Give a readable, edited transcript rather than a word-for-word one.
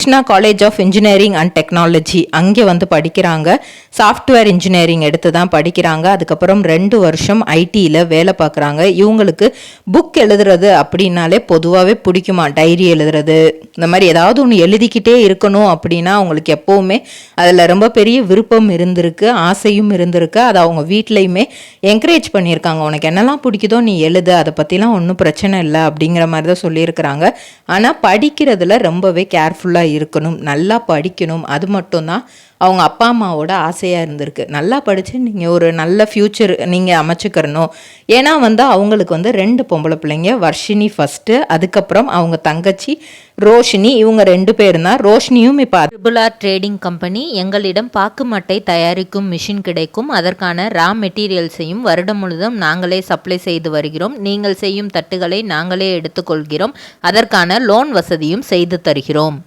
Krishna college of engineering and technology அங்கே வந்து படிக்கிறாங்க. சாஃப்ட்வேர் இன்ஜினியரிங் எடுத்து தான் படிக்கிறாங்க. அதுக்கப்புறம் 2 வருஷம் ஐடியில் வேலை பார்க்குறாங்க. இவங்களுக்கு புக் எழுதுறது அப்படின்னாலே பொதுவாகவே பிடிக்குமா. டைரி எழுதுறது, இந்த மாதிரி ஏதாவது ஒன்று எழுதிக்கிட்டே இருக்கணும் அப்படின்னா அவங்களுக்கு எப்போவுமே அதில் ரொம்ப பெரிய விருப்பம் இருந்திருக்கு, ஆசையும் இருந்திருக்கு. அதை அவங்க வீட்லேயுமே என்கரேஜ் பண்ணியிருக்காங்க. உனக்கு என்னெல்லாம் பிடிக்குதோ நீ எழுது, அதை பற்றிலாம் ஒன்றும் பிரச்சனை இல்லை அப்படிங்கிற மாதிரி தான் சொல்லியிருக்கிறாங்க. ஆனால் படிக்கிறதுல ரொம்பவே கேர்ஃபுல்லாக இருக்கணும், நல்லா படிக்கணும். அது மட்டும்தான் அவங்க அப்பா அம்மாவோட ஆசையாக இருந்திருக்கு. நல்லா படித்து நீங்கள் ஒரு நல்ல ஃப்யூச்சர் நீங்கள் அமைச்சுக்கிறணும். ஏன்னா வந்து அவங்களுக்கு வந்து 2 பொம்பளை பிள்ளைங்க. வர்ஷினி ஃபஸ்ட்டு, அதுக்கப்புறம் அவங்க தங்கச்சி ரோஷினி. இவங்க 2 பேரும் தான். ரோஷினியும் இப்போ ட்ரிபிள்ஆர் ட்ரேடிங் கம்பெனி, எங்களிடம் பாக்கு மட்டை தயாரிக்கும் மிஷின் கிடைக்கும். அதற்கான ரா மெட்டீரியல்ஸையும் வருடம் முழுதும் நாங்களே சப்ளை செய்து வருகிறோம். நீங்கள் செய்யும் தட்டுகளை நாங்களே எடுத்துக்கொள்கிறோம். அதற்கான லோன் வசதியும் செய்து தருகிறோம்.